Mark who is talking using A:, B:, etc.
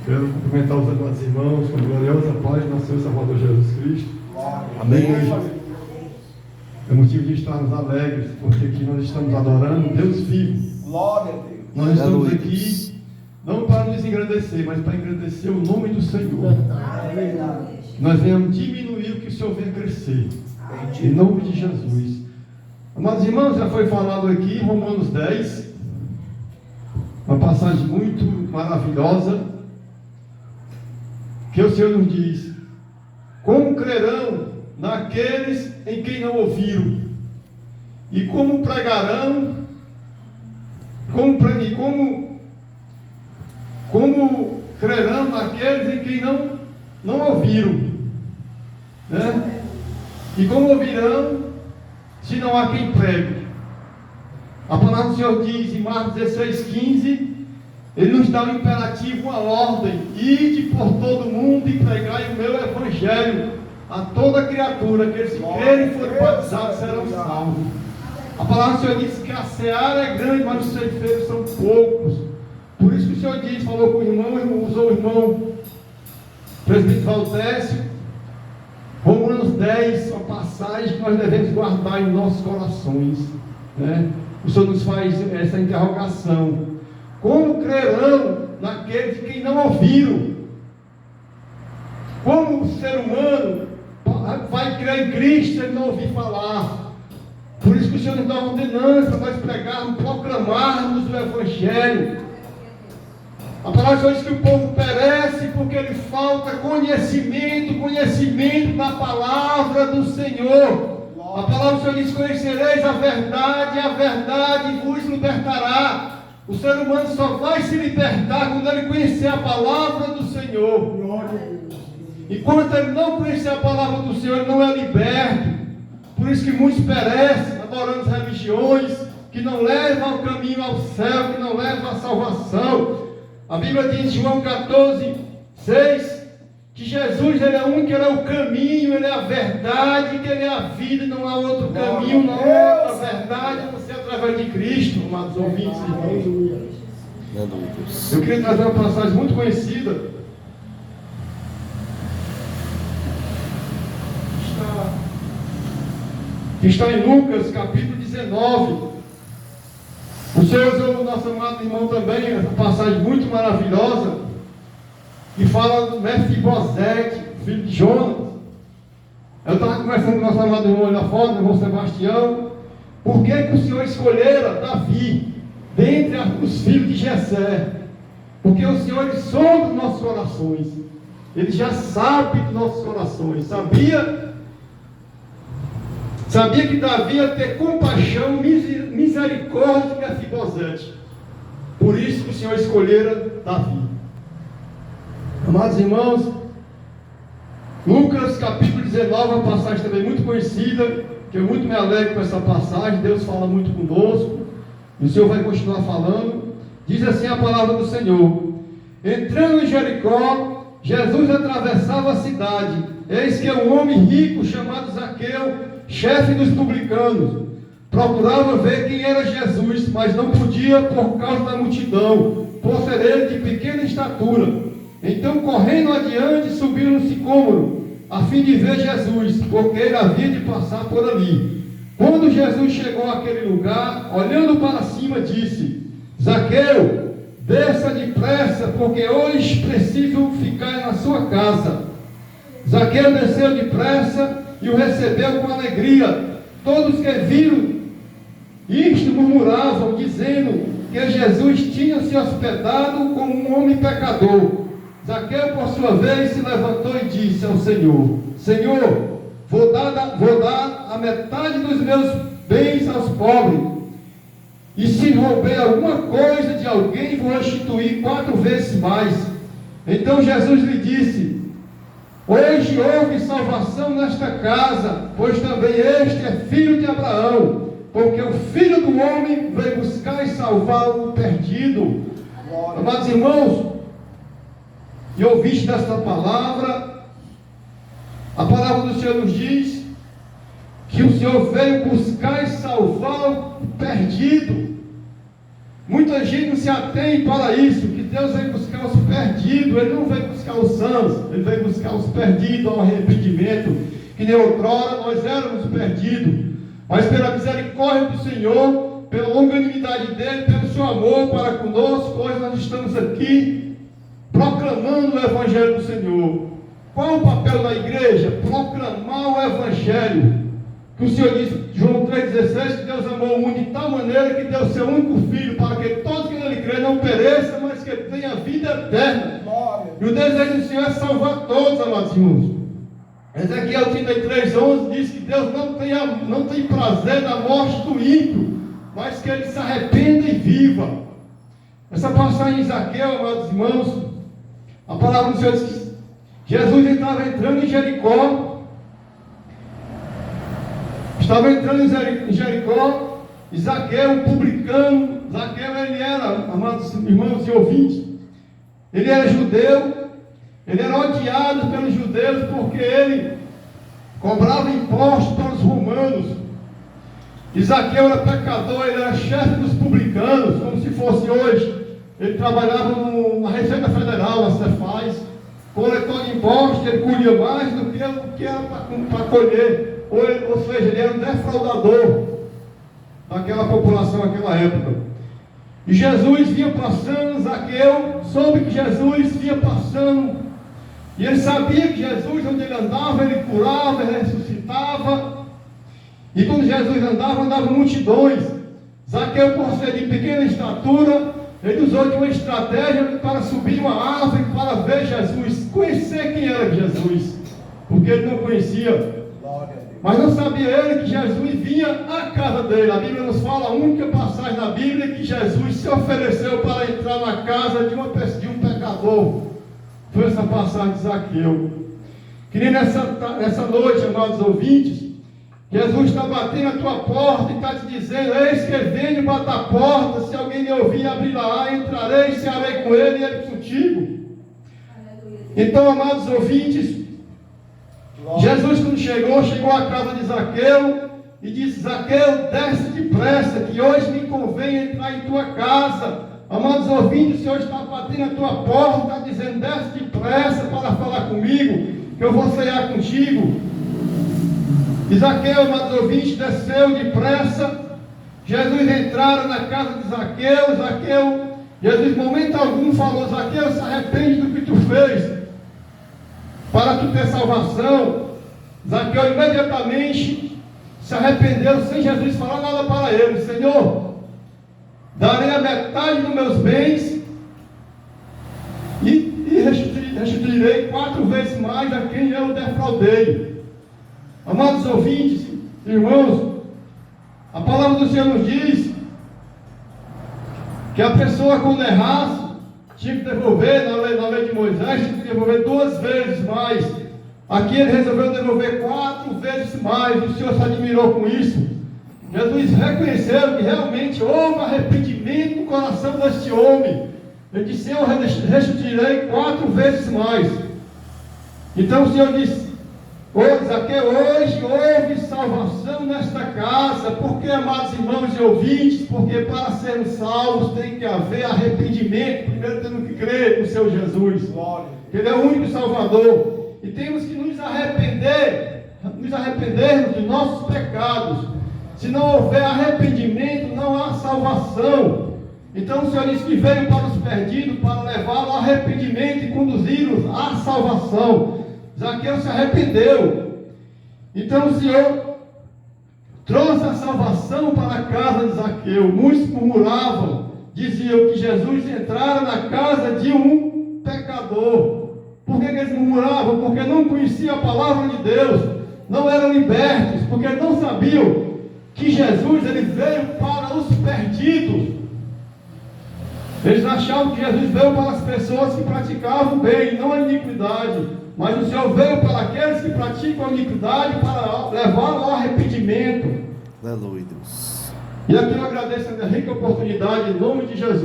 A: Quero cumprimentar os amados irmãos com a gloriosa paz do nosso Senhor Salvador Jesus Cristo.
B: Amém.
A: É motivo de estarmos alegres, porque aqui nós estamos adorando Deus vivo.
B: Glória a Deus.
A: Nós estamos aqui não para nos engrandecer, mas para engrandecer o nome do Senhor. Nós viemos diminuir o que o Senhor vem crescer. Em nome de Jesus. Amados irmãos, já foi falado aqui, Romanos 10, uma passagem muito maravilhosa, que o Senhor nos diz: como crerão naqueles em quem não ouviram? E como pregarão? Como crerão naqueles em quem não ouviram? Né? E como ouvirão se não há quem pregue? A palavra do Senhor diz em Marcos 16:15, Ele nos dá um imperativo, uma ordem: ide por todo mundo e pregai o meu evangelho a toda criatura, que eles se crerem e forem batizados serão salvos. A palavra do Senhor diz que a seara é grande, mas os ceifeiros são poucos. Por isso que o Senhor diz, falou com o irmão, usou o irmão presbítero Valdécio, Romanos 10, uma passagem que nós devemos guardar em nossos corações, né? O Senhor nos faz essa interrogação: como crerão naqueles que não ouviram? Como o ser humano vai crer em Cristo se ele não ouvir falar? Por isso que o Senhor nos dá uma ordenança para nós pregarmos, proclamarmos o Evangelho. A palavra do Senhor diz que o povo perece porque lhe falta conhecimento da palavra do Senhor. A palavra do Senhor diz: conhecereis a verdade vos libertará. O ser humano só vai se libertar quando ele conhecer a palavra do Senhor. Enquanto ele não conhecer a palavra do Senhor, ele não é liberto. Por isso que muitos perecem adorando as religiões que não levam ao caminho ao céu, que não levam à salvação. A Bíblia diz em João 14:6 que Jesus, Ele é o único, Ele é o caminho, Ele é a verdade, que Ele é a vida, e não há outro caminho, não há outra verdade, a não ser através de Cristo, amados ouvintes e irmãos. Eu queria trazer uma passagem muito conhecida, que está em Lucas capítulo 19. O Senhor usou o nosso amado irmão também, essa passagem muito maravilhosa, que fala do Mefibosete, filho de Jonas. Eu estava conversando com o nosso amado irmão lá fora, o irmão Sebastião, por que o Senhor escolhera Davi dentre os filhos de Jessé? Porque o Senhor sonda os nossos corações, Ele já sabe dos nossos corações. Sabia que Davi ia ter compaixão, misericórdia de Mefibosete. Por isso que o Senhor escolhera Davi. Amados irmãos, Lucas capítulo 19, uma passagem também muito conhecida, que eu muito me alegro com essa passagem. Deus fala muito conosco, e o Senhor vai continuar falando. Diz assim a palavra do Senhor: entrando em Jericó, Jesus atravessava a cidade. Eis que um homem rico chamado Zaqueu, chefe dos publicanos, procurava ver quem era Jesus, mas não podia por causa da multidão, por ser ele de pequena estatura. Então, correndo adiante, subiu no sicômoro, a fim de ver Jesus, porque ele havia de passar por ali. Quando Jesus chegou àquele lugar, olhando para cima, disse: Zaqueu, desça depressa, porque hoje preciso ficar na sua casa. Zaqueu desceu depressa e o recebeu com alegria. Todos que viram isto murmuravam, dizendo que Jesus tinha se hospedado com um homem pecador. Zaqueu, por sua vez, se levantou e disse ao Senhor: Senhor, vou dar a metade dos meus bens aos pobres, e se roubei alguma coisa de alguém, vou restituir 4 vezes mais. Então Jesus lhe disse: hoje houve salvação nesta casa, pois também este é filho de Abraão, porque o Filho do Homem veio buscar e salvar o perdido. Amados irmãos, e ouviste desta palavra, a palavra do Senhor nos diz que o Senhor veio buscar e salvar o perdido. Muita gente não se atém para isso, que Deus veio buscar os perdidos. perdidos, ele não veio buscar os sãos, ele veio buscar os perdidos ao arrependimento, que nem outrora nós éramos perdidos, mas pela misericórdia do Senhor, pela longanimidade dele, pelo seu amor para conosco, hoje nós estamos aqui proclamando o Evangelho do Senhor. Qual é o papel da igreja? Proclamar o Evangelho. Que o Senhor disse, João 3,16, que Deus amou o mundo de tal maneira que deu o seu único Filho, para que todos que nele crê não pereçam, mas que tenha vida eterna. E o desejo do Senhor é salvar todos, amados irmãos. Ezequiel 33,11 diz que Deus não tem prazer na morte do ímpio, mas que ele se arrependa e viva. Essa passagem em Zaqueu, amados irmãos, a palavra do Senhor diz que Jesus estava entrando em Jericó. Estava entrando em Jericó, e Zaqueu, um publicano, Zaqueu ele era, amados irmãos e ouvintes, ele era judeu, ele era odiado pelos judeus porque ele cobrava impostos para os romanos. E Zaqueu era pecador, ele era chefe dos publicanos, como se fosse hoje. Ele trabalhava na Receita Federal, a Cefaz, coletor de impostos, ele colhia mais do que era para colher. Ou seja, ele era um defraudador daquela população naquela época. E Jesus vinha passando, Zaqueu soube que Jesus vinha passando, e ele sabia que Jesus, onde ele andava, ele curava, ele ressuscitava. E quando Jesus andavam multidões. Zaqueu, por ser de pequena estatura, ele usou de uma estratégia para subir uma árvore para ver Jesus, conhecer quem era Jesus, porque ele não conhecia. Mas não sabia ele que Jesus vinha à casa dele. A Bíblia nos fala, a única passagem na Bíblia, que Jesus se ofereceu para entrar na casa de um pecador. Foi essa passagem de Zaqueu. Queria nessa noite, amados ouvintes, Jesus está batendo a tua porta e está te dizendo, eis que venho bater a porta, se alguém me ouvir, abrirá, entrarei, cearei com ele e ele contigo. Então, amados ouvintes, Jesus, quando chegou à casa de Zaqueu e disse, Zaqueu, desce depressa, que hoje me convém entrar em tua casa. Amados ouvintes, o Senhor está batendo a tua porta, está dizendo, desce depressa para falar comigo, que eu vou cear contigo. E Zaqueu, amados ouvintes, desceu depressa. Jesus entraram na casa de Zaqueu, Jesus, em momento algum, falou, Zaqueu, se arrepende do que tu fez, para tu ter salvação. Zaqueu imediatamente se arrependeu, sem Jesus falar nada para ele. Senhor, darei a metade dos meus bens e restituirei 4 vezes mais a quem eu defraudei. Amados ouvintes, irmãos, a palavra do Senhor nos diz que a pessoa, quando errasse, tinha que devolver, na lei de Moisés, tinha que devolver 2 vezes mais. Aqui ele resolveu devolver 4 vezes mais. O Senhor se admirou com isso. Jesus reconheceu que realmente houve arrependimento no coração deste homem. Ele disse, eu restituirei 4 vezes mais. Então o Senhor disse, hoje houve salvação nesta casa. Porque, amados irmãos e ouvintes, porque para sermos salvos tem que haver arrependimento. Primeiro temos que crer no Seu Jesus, que Ele é o único Salvador, e temos que nos arrependermos dos nossos pecados. Se não houver arrependimento, não há salvação. Então o Senhor disse que veio para os perdidos, para levá-los ao arrependimento e conduzi-los à salvação. Zaqueu se arrependeu. Então o Senhor trouxe a salvação para a casa de Zaqueu. Muitos murmuravam, diziam que Jesus entrara na casa de um pecador. Por que eles murmuravam? Porque não conheciam a palavra de Deus, não eram libertos, porque não sabiam que Jesus ele veio para os perdidos. Eles achavam que Jesus veio para as pessoas que praticavam o bem, não a iniquidade. Mas o Senhor veio para aqueles que praticam a iniquidade, para levá-los ao arrependimento.
B: Aleluia, Deus.
A: E aqui eu agradeço a minha rica oportunidade em nome de Jesus.